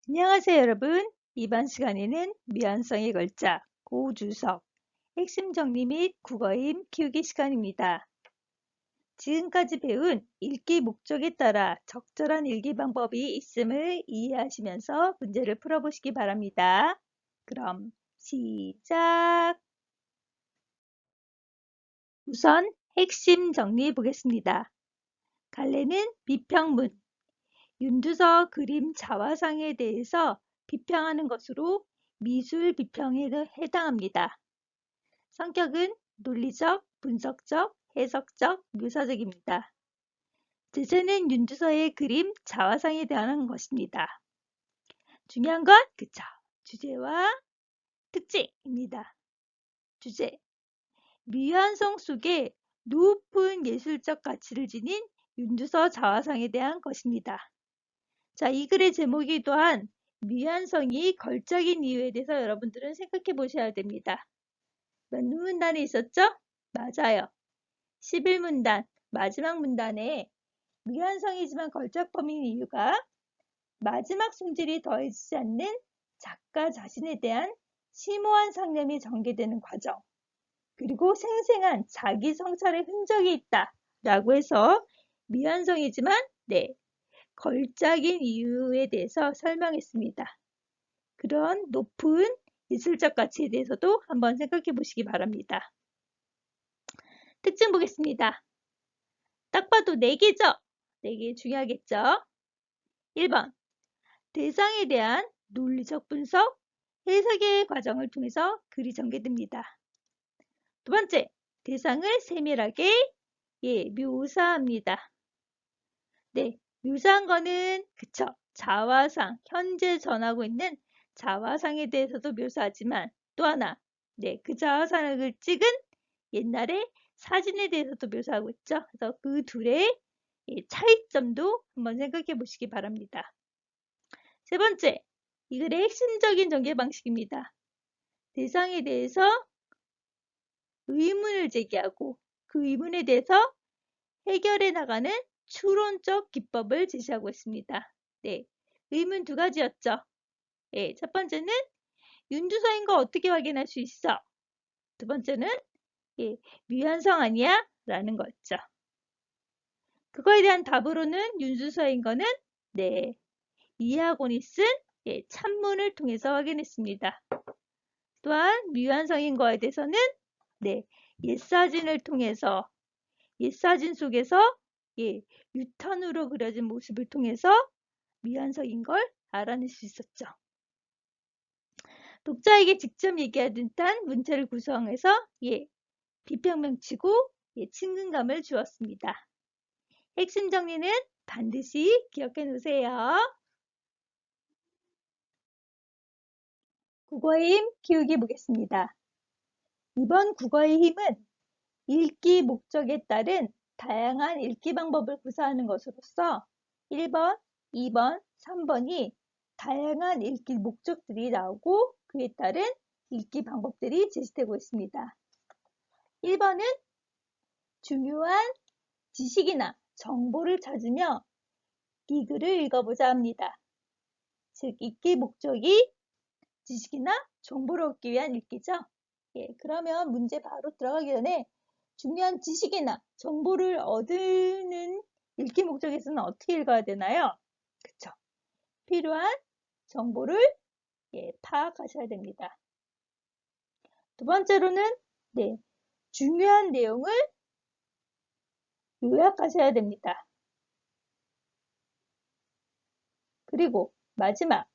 안녕하세요, 여러분. 이번 시간에는 미완성의 걸작, 고주석, 핵심 정리 및 국어 힘 키우기 시간입니다. 지금까지 배운 읽기 목적에 따라 적절한 읽기 방법이 있음을 이해하시면서 문제를 풀어보시기 바랍니다. 그럼 시작! 우선 핵심 정리해 보겠습니다. 갈래는 비평문, 윤두서 그림 자화상에 대해서 비평하는 것으로 미술 비평에 해당합니다. 성격은 논리적, 분석적, 해석적, 묘사적입니다. 제재는 윤두서의 그림 자화상에 대한 것입니다. 중요한 건 그쵸. 주제와 특징입니다. 주제. 미완성 속에 높은 예술적 가치를 지닌 윤두서 자화상에 대한 것입니다. 자, 이 글의 제목이 또한 미완성이 걸작인 이유에 대해서 여러분들은 생각해 보셔야 됩니다. 몇 문단에 있었죠? 맞아요. 11문단, 마지막 문단에 미완성이지만 걸작범인 이유가 마지막 손질이 더해지지 않는 작가 자신에 대한 심오한 상념이 전개되는 과정, 그리고 생생한 자기 성찰의 흔적이 있다 라고 해서 미완성이지만 걸작인 이유에 대해서 설명했습니다. 그런 높은 예술적 가치에 대해서도 한번 생각해 보시기 바랍니다. 특징 보겠습니다. 딱 봐도 4개죠? 4개 중요하겠죠? 1번, 대상에 대한 논리적 분석, 해석의 과정을 통해서 글이 전개됩니다. 두 번째, 대상을 세밀하게 묘사합니다. 묘사한 거는 그쵸. 자화상, 현재 전하고 있는 자화상에 대해서도 묘사하지만 또 하나, 그 자화상을 찍은 옛날의 사진에 대해서도 묘사하고 있죠. 그래서 그 둘의 차이점도 한번 생각해 보시기 바랍니다. 세 번째, 이 글의 핵심적인 전개 방식입니다. 대상에 대해서 의문을 제기하고 그 의문에 대해서 해결해 나가는 추론적 기법을 제시하고 있습니다. 의문 2가지였죠. 첫 번째는 윤두서인 거 어떻게 확인할 수 있어? 두 번째는 미완성 아니야? 라는 거였죠. 그거에 대한 답으로는 윤두서인 거는 이하곤이 쓴 찬문을 통해서 확인했습니다. 또한 미완성인 거에 대해서는 옛사진을 통해서 옛사진 속에서 유턴으로 그려진 모습을 통해서 미완성인 걸 알아낼 수 있었죠. 독자에게 직접 얘기하는 듯한 문체를 구성해서 비평명치고 친근감을 주었습니다. 핵심 정리는 반드시 기억해 놓으세요. 국어의 힘 키우기 보겠습니다. 이번 국어의 힘은 읽기 목적에 따른 다양한 읽기 방법을 구사하는 것으로서 1번, 2번, 3번이 다양한 읽기 목적들이 나오고 그에 따른 읽기 방법들이 제시되고 있습니다. 1번은 중요한 지식이나 정보를 찾으며 이 글을 읽어보자 합니다. 즉, 읽기 목적이 지식이나 정보를 얻기 위한 읽기죠. 그러면 문제 바로 들어가기 전에 중요한 지식이나 정보를 얻는 읽기 목적에서는 어떻게 읽어야 되나요? 그쵸? 필요한 정보를 파악하셔야 됩니다. 두 번째로는 중요한 내용을 요약하셔야 됩니다. 그리고 마지막,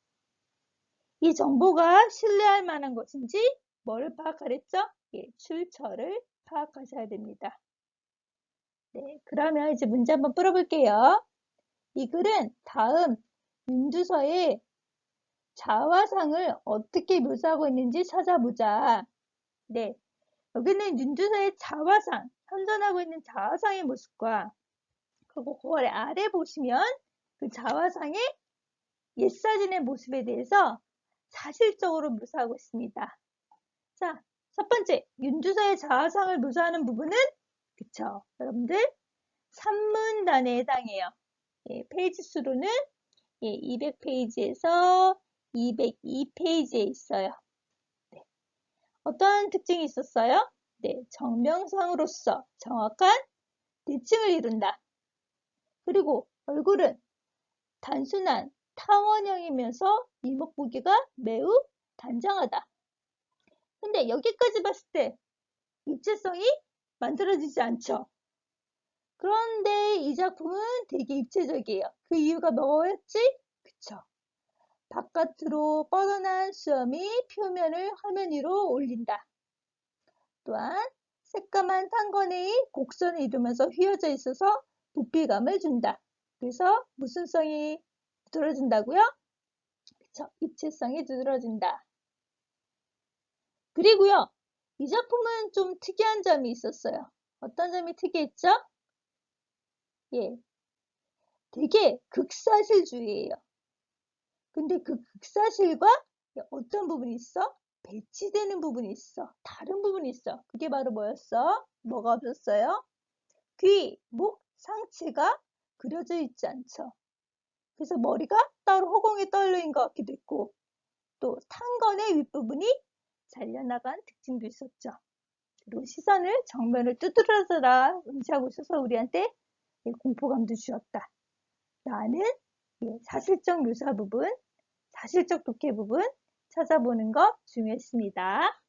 이 정보가 신뢰할 만한 것인지 뭐를 파악하랬죠? 출처를 파악하셔야 됩니다. 그러면 이제 문제 한번 풀어볼게요. 이 글은 다음 윤두서의 자화상을 어떻게 묘사하고 있는지 찾아보자. 여기는 윤두서의 자화상, 현존하고 있는 자화상의 모습과 그리고 그 아래 보시면 그 자화상의 옛사진의 모습에 대해서 사실적으로 묘사하고 있습니다. 자, 첫 번째, 윤두서의 자화상을 묘사하는 부분은 그쵸, 여러분들 3문단에 해당해요. 페이지 수로는 200페이지에서 202페이지에 있어요. 네. 어떤 특징이 있었어요? 네, 정명상으로서 정확한 대칭을 이룬다. 그리고 얼굴은 단순한 탕원형이면서 이목구기가 매우 단정하다. 근데 여기까지 봤을 때 입체성이 만들어지지 않죠. 그런데 이 작품은 되게 입체적이에요. 그 이유가 뭐였지? 그쵸. 바깥으로 뻗어난 수염이 표면을 화면 위로 올린다. 또한 새까만 탄건의 곡선을 이루면서 휘어져 있어서 부피감을 준다. 그래서 무슨 성이 두드러진다고요? 그쵸. 입체성이 두드러진다. 그리고요. 이 작품은 좀 특이한 점이 있었어요. 어떤 점이 특이했죠? 예, 되게 극사실주의예요. 근데 그 극사실과 어떤 부분이 있어? 배치되는 부분이 있어. 다른 부분이 있어. 그게 바로 뭐였어? 뭐가 없었어요? 귀, 목, 상체가 그려져 있지 않죠. 그래서 머리가 따로 허공에 떨어진 것 같기도 했고 또 탄건의 윗부분이 잘려나간 특징도 있었죠. 그리고 시선을 정면을 두드러져라 응시하고 있어서 우리한테 공포감도 주었다. 라는 사실적 묘사 부분, 사실적 독해 부분 찾아보는 거 중요했습니다.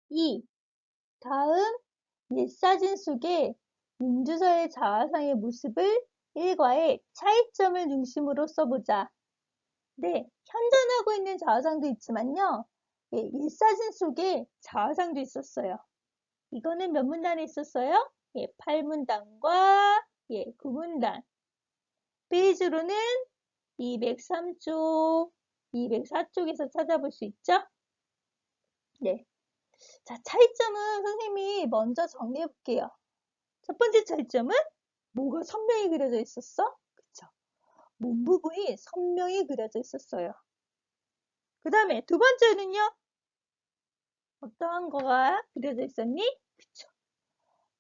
2. 다음 옛사진 속에 윤주서의 자화상의 모습을 일과의 차이점을 중심으로 써보자. 네, 현존하고 있는 자화상도 있지만요. 옛사진 속에 자화상도 있었어요. 이거는 몇 문단에 있었어요? 8문단과 9문단. 페이지로는 203쪽, 204쪽에서 찾아볼 수 있죠? 네. 자, 차이점은 선생님이 먼저 정리해 볼게요. 첫 번째 차이점은 뭐가 선명히 그려져 있었어? 그쵸? 몸 부분이 선명히 그려져 있었어요. 그 다음에 두 번째는요? 어떠한 거가 그려져 있었니? 그쵸?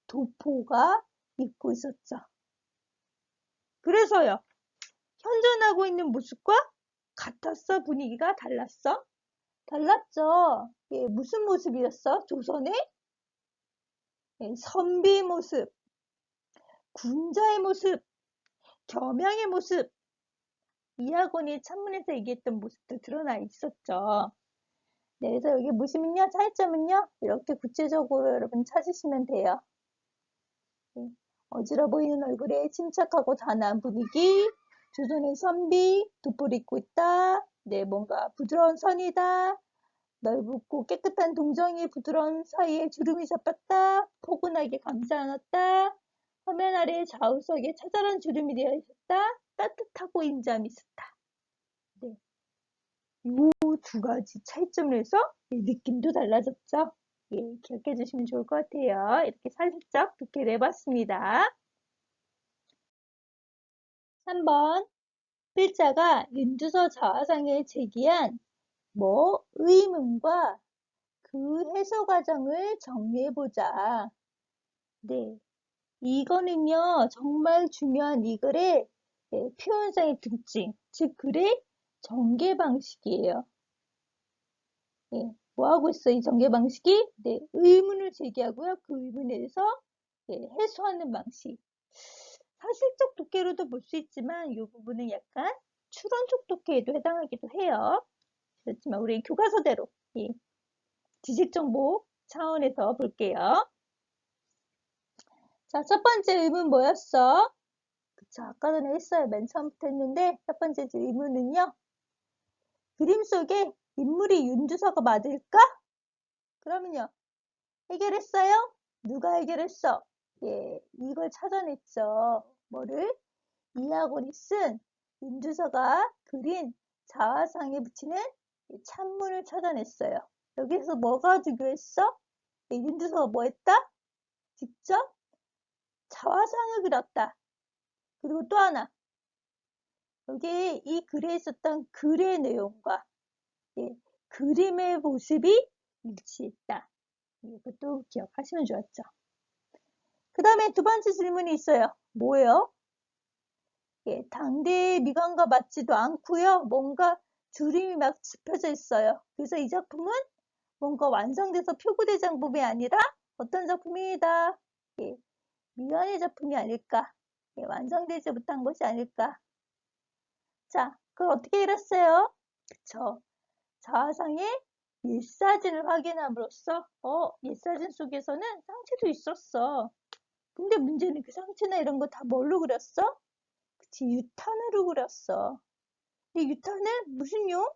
도포가 입고 있었죠. 그래서요. 현존하고 있는 모습과 같았어? 분위기가 달랐어? 달랐죠. 무슨 모습이었어? 조선의 선비 모습, 군자의 모습, 겸양의 모습, 이하곤이 찬문에서 얘기했던 모습도 드러나 있었죠. 네, 그래서 여기 보시면요, 차이점은요, 이렇게 구체적으로 여러분 찾으시면 돼요. 네, 어지러 보이는 얼굴에 침착하고 단아한 분위기, 조선의 선비, 돋보를 입고 있다. 네, 뭔가 부드러운 선이다. 넓고 깨끗한 동정이 부드러운 사이에 주름이 잡혔다. 포근하게 감싸 안았다. 화면 아래 좌우석에 처절한 주름이 되어 있었다. 따뜻하고 인자함이 있었다. 네. 이 두 가지 차이점을 해서 느낌도 달라졌죠. 예, 기억해 주시면 좋을 것 같아요. 이렇게 살짝 독해를 해봤습니다. 3번 필자가 윤주서 자화상에 제기한 의문과 그 해소 과정을 정리해보자. 네. 이거는요, 정말 중요한 이 글의 표현상의 특징, 즉 글의 전개 방식이에요. 뭐 하고 있어, 이 전개 방식이? 네, 의문을 제기하고요. 그 의문에 대해서 해소하는 방식. 사실적 독해로도 볼 수 있지만 이 부분은 약간 추론적 독해에도 해당하기도 해요. 그렇지만 우리 교과서대로 지식정보 차원에서 볼게요. 자, 첫 번째 의문 뭐였어? 그쵸, 아까 전에 했어요. 맨 처음부터 했는데 첫 번째 의문은요. 그림 속에 인물이 윤주서가 맞을까? 그러면요. 해결했어요? 누가 해결했어? 예, 이걸 찾아냈죠. 뭐를? 이하곤이 쓴 윤주서가 그린 자화상에 붙이는 찬문을 찾아냈어요. 여기서 뭐가 중요했어? 윤주서가 뭐 했다? 직접 자화상을 그렸다. 그리고 또 하나. 여기 이 글에 있었던 글의 내용과 그림의 모습이 일치했다. 이것도 기억하시면 좋았죠. 그 다음에 두 번째 질문이 있어요. 뭐예요? 예, 당대의 미관과 맞지도 않고요. 뭔가 주름이 막 짚혀져 있어요. 그래서 이 작품은 뭔가 완성돼서 표구대 장법이 아니라 어떤 작품이다? 예, 미완의 작품이 아닐까? 예, 완성되지 못한 것이 아닐까? 자, 그걸 어떻게 이뤘어요? 그쵸. 자화상의 옛사진을 확인함으로써 옛사진 속에서는 상체도 있었어. 근데 문제는 그 상체나 이런 거 다 뭘로 그렸어? 그치, 유탄으로 그렸어. 근데 유탄은 무슨 용?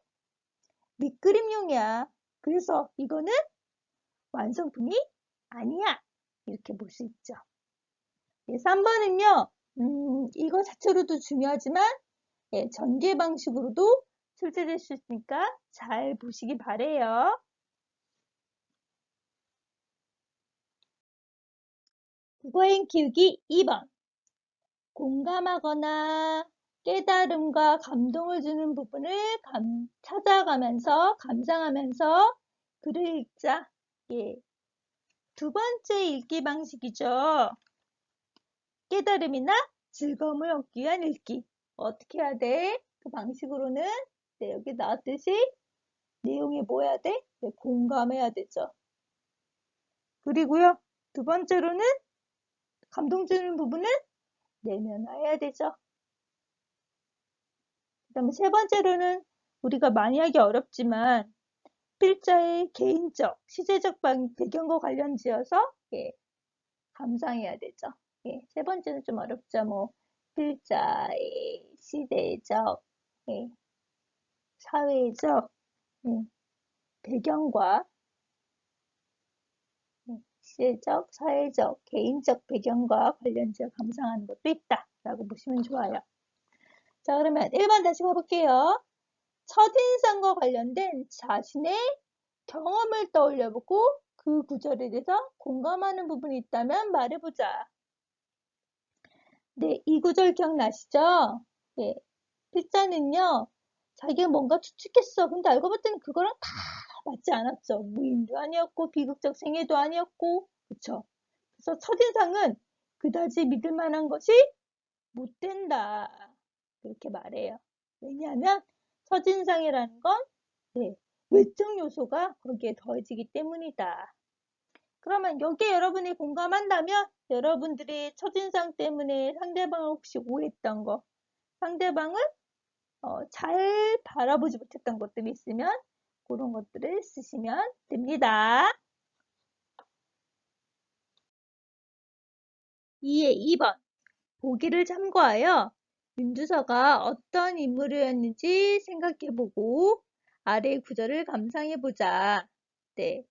밑그림용이야. 그래서 이거는 완성품이 아니야. 이렇게 볼 수 있죠. 3번은요. 이거 자체로도 중요하지만 전개 방식으로도 출제될 수 있으니까 잘 보시기 바래요. 국어행 키우기 2번. 공감하거나 깨달음과 감동을 주는 부분을 찾아가면서 감상하면서 글을 읽자. 예. 두 번째 읽기 방식이죠. 깨달음이나 즐거움을 얻기 위한 읽기. 어떻게 해야 돼? 그 방식으로는 여기 나왔듯이 내용이 뭐 해야 돼? 공감해야 되죠. 그리고요. 두 번째로는 감동 주는 부분은 내면화해야 되죠. 그 다음에 세 번째로는 우리가 많이 하기 어렵지만 필자의 개인적, 시제적 배경과 관련지어서 감상해야 되죠. 세 번째는 좀 어렵죠. 뭐 필자의 시대적, 사회적 배경과 시대적, 사회적, 개인적 배경과 관련지어 감상하는 것도 있다라고 보시면 좋아요. 자, 그러면 1번 다시 가볼게요. 첫인상과 관련된 자신의 경험을 떠올려보고 그 구절에 대해서 공감하는 부분이 있다면 말해보자. 네, 이 구절 기억나시죠? 예, 필자는요, 자기가 뭔가 추측했어. 근데 알고 봤더니 그거랑 다 맞지 않았죠. 무인도 아니었고, 비극적 생애도 아니었고, 그쵸? 그래서 첫인상은 그다지 믿을 만한 것이 못 된다. 그렇게 말해요. 왜냐하면 첫인상이라는 건 외적 요소가 거기에 더해지기 때문이다. 그러면 여기에 여러분이 공감한다면 여러분들이 첫인상 때문에 상대방을 혹시 오해했던 거, 상대방을 잘 바라보지 못했던 것들이 있으면 그런 것들을 쓰시면 됩니다. 2의 2번. 보기를 참고하여 윤주서가 어떤 인물이었는지 생각해보고 아래 구절을 감상해보자. 네.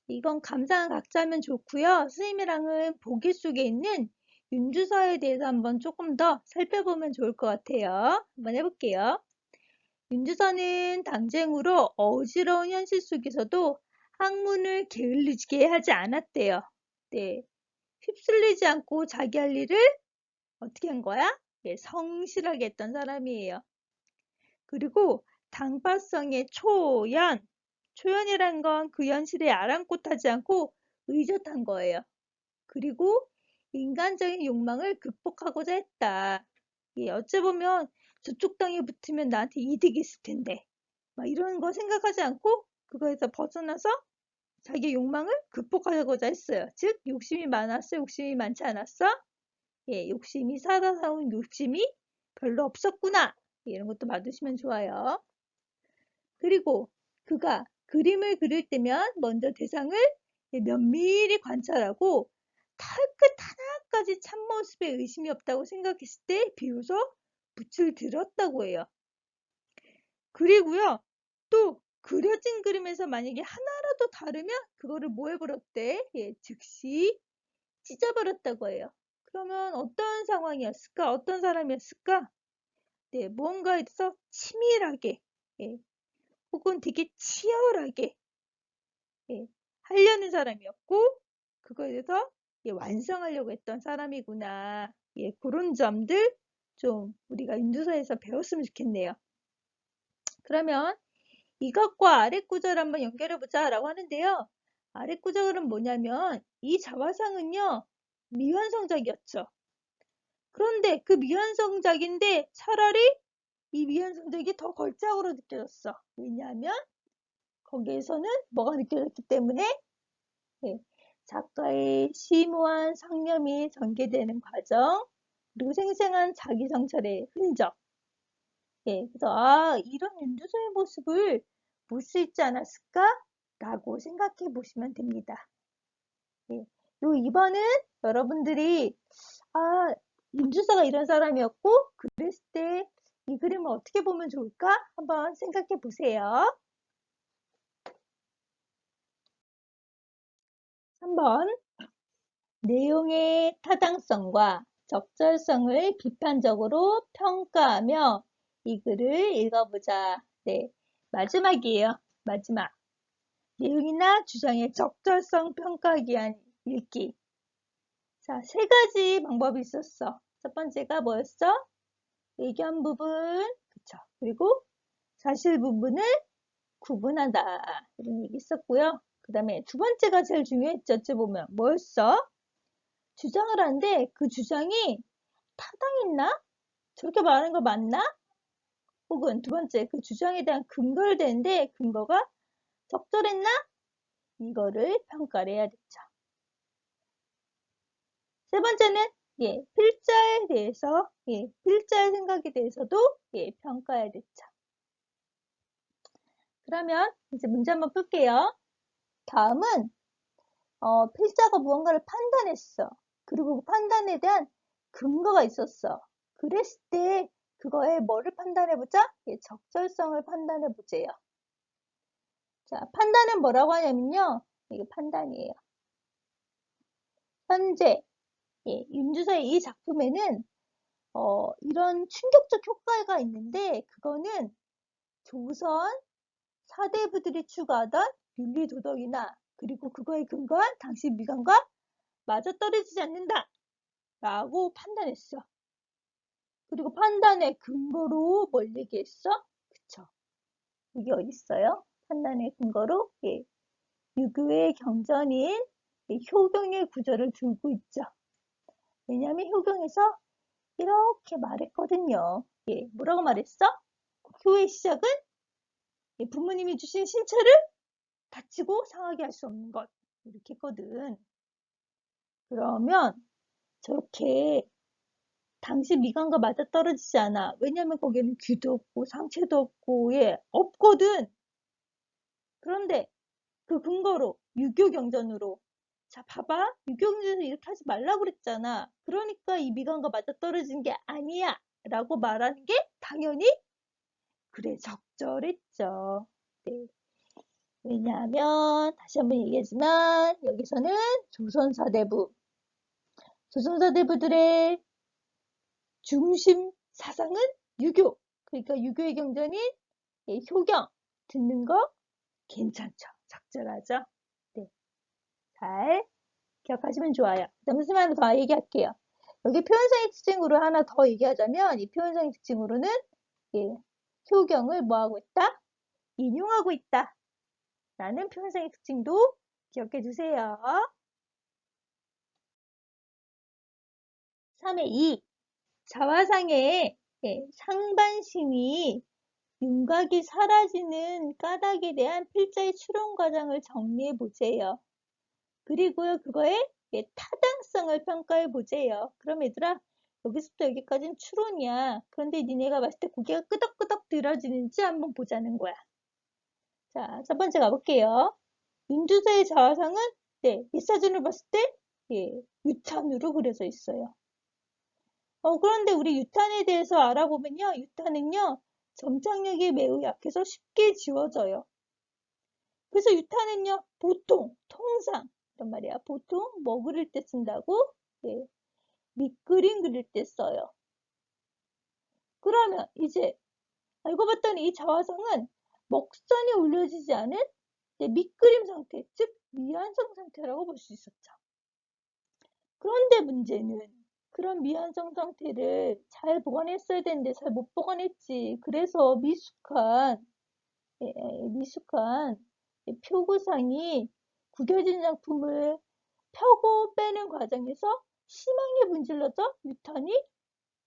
이건 감상은 각자 하면 좋고요. 선생님이랑은 보기 속에 있는 윤주서에 대해서 한번 조금 더 살펴보면 좋을 것 같아요. 한번 해볼게요. 윤주서는 당쟁으로 어지러운 현실 속에서도 학문을 게을리게 하지 않았대요. 네. 휩쓸리지 않고 자기 할 일을 어떻게 한 거야? 예, 성실하게 했던 사람이에요. 그리고 당파성의 초연, 초연이란 건 그 현실에 아랑곳하지 않고 의젓한 거예요. 그리고 인간적인 욕망을 극복하고자 했다. 예, 어찌 보면 저쪽 땅에 붙으면 나한테 이득이 있을 텐데 막 이런 거 생각하지 않고 그거에서 벗어나서 자기 욕망을 극복하고자 했어요. 즉 욕심이 많았어? 욕심이 많지 않았어? 예, 욕심이 살아사온 욕심이 별로 없었구나. 이런 것도 봐두시면 좋아요. 그리고 그가 그림을 그릴 때면 먼저 대상을 면밀히 관찰하고 털끝 하나까지 참모습에 의심이 없다고 생각했을 때 비로소 붓을 들었다고 해요. 그리고요, 또 그려진 그림에서 만약에 하나라도 다르면 그거를 뭐 해버렸대? 예, 즉시 찢어버렸다고 해요. 그러면 어떤 상황이었을까? 어떤 사람이었을까? 네, 무언가에 대해서 치밀하게, 예, 혹은 되게 치열하게 하려는 사람이었고 그거에 대해서 완성하려고 했던 사람이구나. 그런 점들 좀 우리가 인두서에서 배웠으면 좋겠네요. 그러면 이것과 아래 구절 한번 연결해 보자 라고 하는데요. 아래 구절은 뭐냐면 이 자화상은요. 미완성작이었죠. 그런데 그 미완성작인데 차라리 이 미완성작이 더 걸작으로 느껴졌어. 왜냐하면 거기에서는 뭐가 느껴졌기 때문에 예, 작가의 심오한 상념이 전개되는 과정, 그리고 생생한 자기 성찰의 흔적. 예, 그래서 이런 윤두서의 모습을 볼 수 있지 않았을까? 라고 생각해 보시면 됩니다. 예, 요 2번은 여러분들이 윤두서가 이런 사람이었고 그랬을 때 이 그림을 어떻게 보면 좋을까? 한번 생각해 보세요. 3번 내용의 타당성과 적절성을 비판적으로 평가하며 이 글을 읽어보자. 네, 마지막이에요. 마지막. 내용이나 주장의 적절성 평가하기 위한 읽기. 자, 3가지 방법이 있었어. 첫 번째가 뭐였어? 의견 부분, 그쵸. 그리고 사실 부분을 구분하다. 이런 얘기 있었고요. 그 다음에 두 번째가 제일 중요했죠. 어찌 보면. 뭐였어? 주장을 하는데 그 주장이 타당했나? 저렇게 말하는 거 맞나? 혹은 두 번째, 그 주장에 대한 근거를 대는데 근거가 적절했나? 이거를 평가를 해야 되죠. 세 번째는 필자에 대해서, 필자의 생각에 대해서도 평가해야 되죠. 그러면 이제 문제 한번 풀게요. 다음은 필자가 무언가를 판단했어. 그리고 그 판단에 대한 근거가 있었어. 그랬을 때 그거에 뭐를 판단해보자? 적절성을 판단해보재요. 자, 판단은 뭐라고 하냐면요. 이게 판단이에요. 현재 윤주서의 이 작품에는 이런 충격적 효과가 있는데 그거는 조선 사대부들이 추구하던 윤리 도덕이나 그리고 그거에 근거한 당시 미관과 맞아떨어지지 않는다 라고 판단했어. 그리고 판단의 근거로 뭘 얘기했어? 그쵸. 이게 어디 있어요? 판단의 근거로 유교의 경전인 효경의 구절을 들고 있죠. 왜냐하면 효경에서 이렇게 말했거든요. 뭐라고 말했어? 교의 시작은 부모님이 주신 신체를 다치고 상하게 할 수 없는 것. 이렇게 했거든. 그러면 저렇게 당시 미관과 맞아떨어지지 않아. 왜냐면 거기에는 귀도 없고 상체도 없고 없거든. 그런데 그 근거로 유교 경전으로 자 봐봐 유교 경전에서 이렇게 하지 말라고 그랬잖아. 그러니까 이 미관과 맞아떨어진 게 아니야 라고 말하는 게 당연히 그래 적절했죠. 네. 왜냐하면 다시 한번 얘기하지만 여기서는 조선사대부들의 중심 사상은 유교. 그러니까 유교의 경전인 효경 듣는 거 괜찮죠. 적절하죠. 네. 잘 기억하시면 좋아요. 점심 하나 더 얘기할게요. 여기 표현성의 특징으로 하나 더 얘기하자면 이 표현성의 특징으로는 효경을 뭐하고 있다? 인용하고 있다. 라는 표현성의 특징도 기억해 주세요. 3의 2. 자화상의 상반신이 윤곽이 사라지는 까닭에 대한 필자의 추론 과정을 정리해 보세요. 그리고요, 그거의 타당성을 평가해 보세요. 그럼 얘들아, 여기서부터 여기까지는 추론이야. 그런데 니네가 봤을 때 고개가 끄덕끄덕 들어지는지 한번 보자는 거야. 자, 첫 번째 가볼게요. 윤주서의 자화상은 윗사진을 봤을 때 유탄으로 그려져 있어요. 그런데 우리 유탄에 대해서 알아보면요. 유탄은요. 점착력이 매우 약해서 쉽게 지워져요. 그래서 유탄은요. 보통, 통상, 이런 말이야. 보통 뭐 그릴 때 쓴다고? 밑그림 그릴 때 써요. 그러면 이제 알고 봤더니 이 자화상은 먹선이 올려지지 않은 밑그림 상태, 즉 미완성 상태라고 볼 수 있었죠. 그런데 문제는 그런 미완성 상태를 잘 보관했어야 되는데 잘 못 보관했지. 그래서 미숙한 표구상이 구겨진 작품을 펴고 빼는 과정에서 심하게 문질러져 유탄이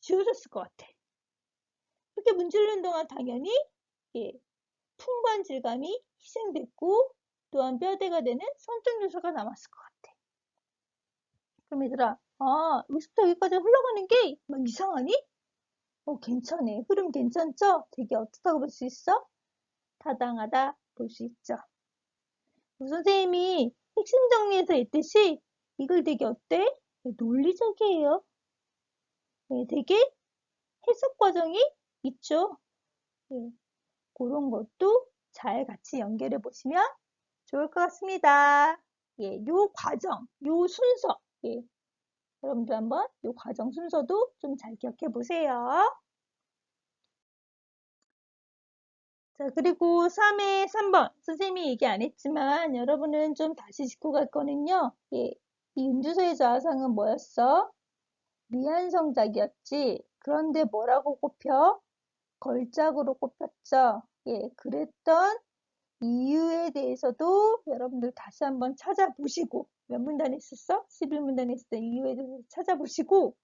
지워졌을 것 같아. 그렇게 문지르는 동안 당연히 예, 풍부한 질감이 희생됐고 또한 뼈대가 되는 선적 요소가 남았을 것 같아. 그럼 얘들아, 여기서부터 여기까지 흘러가는 게 막 이상하니? 괜찮네. 흐름 괜찮죠? 되게 어떻다고 볼 수 있어? 타당하다 볼 수 있죠. 선생님이 핵심 정리에서 했듯이 이걸 되게 어때? 논리적이에요. 네, 되게 해석 과정이 있죠. 네, 그런 것도 잘 같이 연결해 보시면 좋을 것 같습니다. 예, 요 과정, 요 순서, 예, 여러분들 한번 요 과정 순서도 좀 잘 기억해 보세요. 자, 그리고 3회 3번. 선생님이 얘기 안 했지만 여러분은 좀 다시 짚고 갈 거는요. 예, 이 음주소의 좌상은 뭐였어? 미완성작이었지. 그런데 뭐라고 꼽혀? 걸작으로 꼽혔죠. 예, 그랬던 이유에 대해서도 여러분들 다시 한번 찾아보시고 몇 문단 했었어? 11문단 했을 때 이유에 대해서 찾아보시고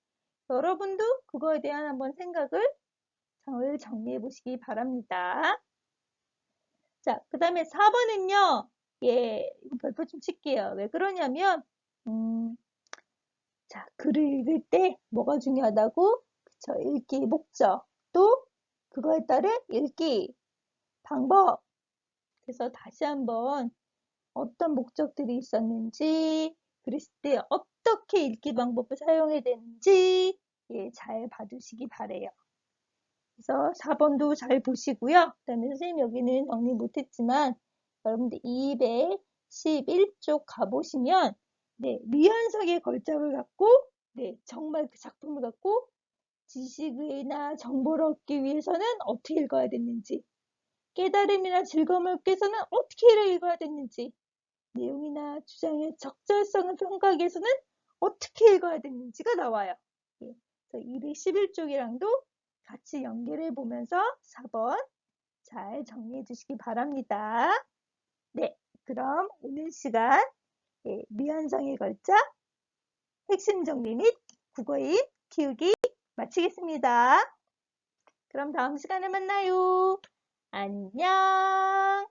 여러분도 그거에 대한 한번 생각을 잘 정리해 보시기 바랍니다. 자, 그 다음에 4번은요. 예, 별표 좀 칠게요. 왜 그러냐면 자, 글을 읽을 때 뭐가 중요하다고? 그쵸, 읽기 목적 또 그거에 따른 읽기 방법. 그래서 다시 한번 어떤 목적들이 있었는지 그랬을 때 어떻게 읽기 방법을 사용해야 되는지 예, 잘 봐두시기 바래요. 그래서 4번도 잘 보시고요. 그 다음에 선생님 여기는 정리 못했지만 여러분들 211쪽 가보시면 네, 미완성의 걸작을 갖고 네, 정말 그 작품을 갖고 지식이나 정보를 얻기 위해서는 어떻게 읽어야 됐는지 깨달음이나 즐거움을 얻기 위해서는 어떻게 읽어야 됐는지 내용이나 주장의 적절성을 평가하기 위해서는 어떻게 읽어야 됐는지가 나와요. 예, 그래서 211쪽이랑도 같이 연결해 보면서 4번 잘 정리해 주시기 바랍니다. 네, 그럼 오늘 시간 미완성의 걸작 핵심 정리 및 국어인 키우기 마치겠습니다. 그럼 다음 시간에 만나요. 안녕.